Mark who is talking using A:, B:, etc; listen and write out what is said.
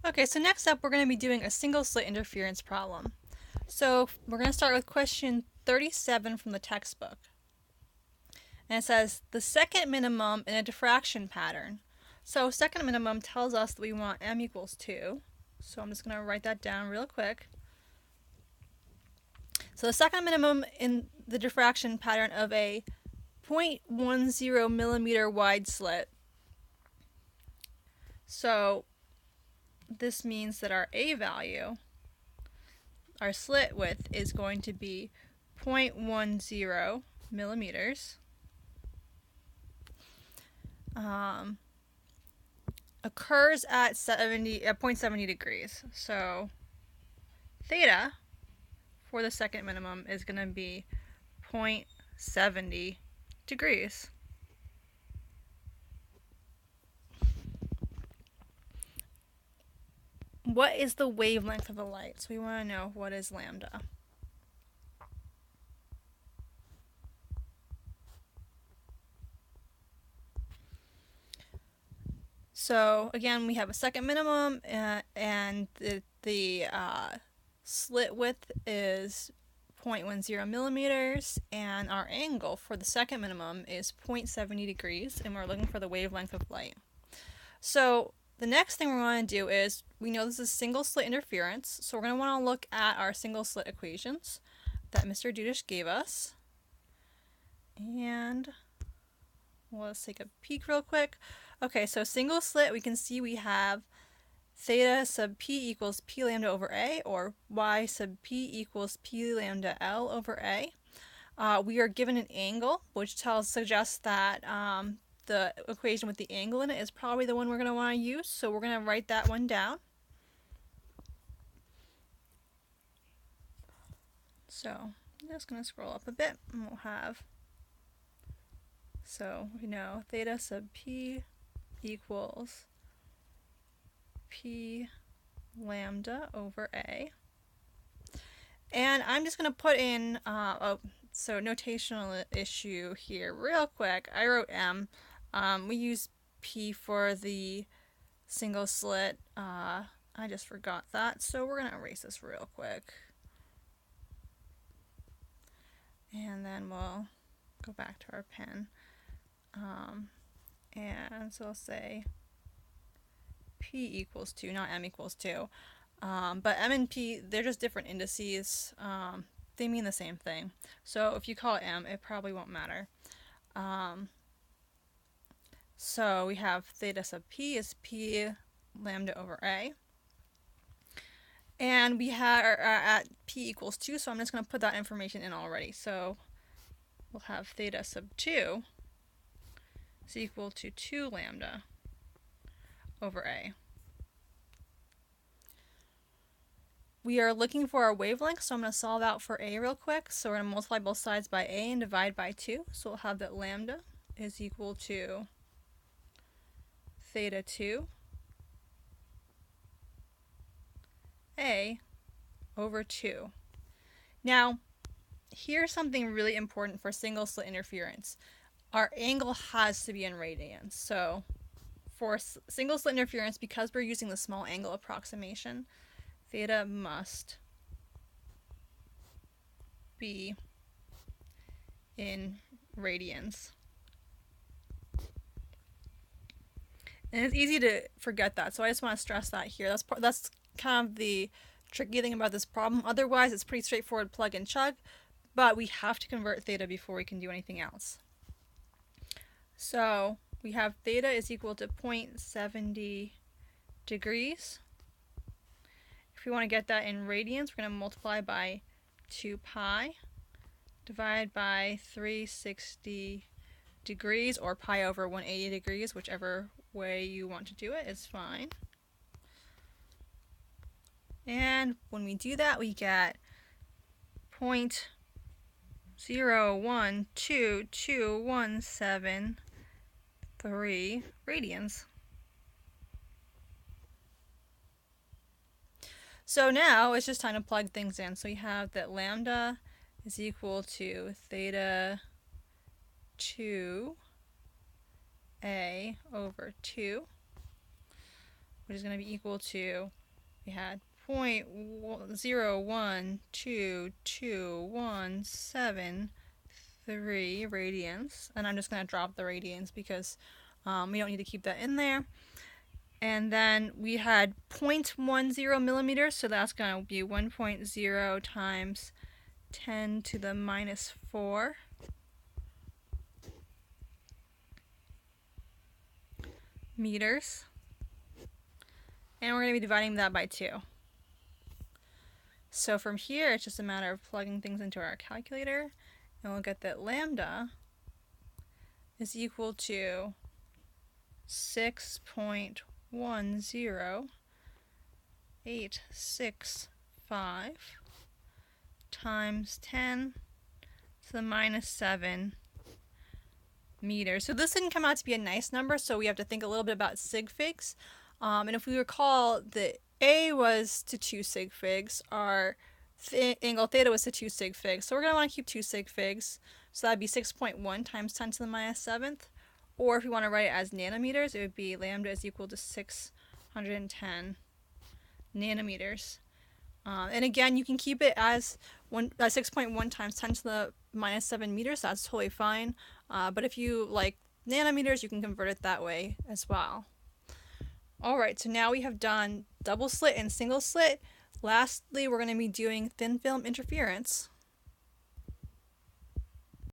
A: Okay, so next up we're going to be doing a single slit interference problem. So we're going to start with question 37 from the textbook. And it says the second minimum in a diffraction pattern. So second minimum tells us that we want m equals 2. So I'm just going to write that down real quick. So the second minimum in the diffraction pattern of a 0.10 millimeter wide slit. So this means that our A value, our slit width, is going to be 0.10 millimeters. Occurs at 0.70 degrees. So theta for the second minimum is going to be 0.70 degrees. What is the wavelength of the light? So we want to know what is lambda. So again, we have a second minimum, and the slit width is 0.10 millimeters, and our angle for the second minimum is 0.70 degrees, and we're looking for the wavelength of light. So the next thing we're going to do is, we know this is single slit interference, so we're going to want to look at our single slit equations that Mr. Dudish gave us. And let's take a peek real quick. Okay, so single slit, we can see we have theta sub p equals p lambda over a, or y sub p equals p lambda l over a. We are given an angle, which suggests that the equation with the angle in it is probably the one we're going to want to use, so we're going to write that one down. So I'm just going to scroll up a bit, and we'll have, so we know theta sub p equals p lambda over a. And I'm just going to put in, so notational issue here real quick. I wrote m. We use p for the single slit. I just forgot that, so we're going to erase this real quick. And then we'll go back to our pen. And so I'll say p equals 2, not m equals 2. But m and p, they're just different indices. They mean the same thing. So if you call it m, it probably won't matter. So we have theta sub p is p lambda over a. And we are at p equals 2, so I'm just going to put that information in already. So we'll have theta sub 2 is equal to 2 lambda over a. We are looking for our wavelength, so I'm going to solve out for a real quick. So we're going to multiply both sides by a and divide by 2. So we'll have that lambda is equal to theta 2 a over 2. Now, here's something really important for single slit interference. Our angle has to be in radians. So for single slit interference, because we're using the small angle approximation, theta must be in radians. And it's easy to forget that, so I just want to stress that here. That's kind of the tricky thing about this problem. Otherwise, it's pretty straightforward, plug and chug, but we have to convert theta before we can do anything else. So we have theta is equal to 0.70 degrees. If we want to get that in radians, we're going to multiply by 2 pi, divide by 360 degrees, or pi over 180 degrees, whichever way you want to do it is fine. And when we do that, we get 0.0122173 radians. So now it's just time to plug things in. So we have that lambda is equal to theta 2a over 2, which is going to be equal to, we had 0.0122173 radians, and I'm just going to drop the radians because we don't need to keep that in there. And then we had 0.10 millimeters, so that's going to be 1.0 times 10 to the minus 4 meters. And we're going to be dividing that by 2. So from here, it's just a matter of plugging things into our calculator, and we'll get that lambda is equal to 6.10865 times 10 to the minus 7 meters. So this didn't come out to be a nice number, so we have to think a little bit about sig figs. And if we recall, the A was to 2 sig figs, our angle theta was to 2 sig figs. So we're going to want to keep 2 sig figs. So that would be 6.1 times 10 to the minus 7th. Or if we want to write it as nanometers, it would be lambda is equal to 610 nanometers. And again, you can keep it as 6.1 times 10 to the minus 7 meters. That's totally fine. But if you like nanometers, you can convert it that way as well. Alright, so now we have done double slit and single slit. Lastly, we're going to be doing thin film interference.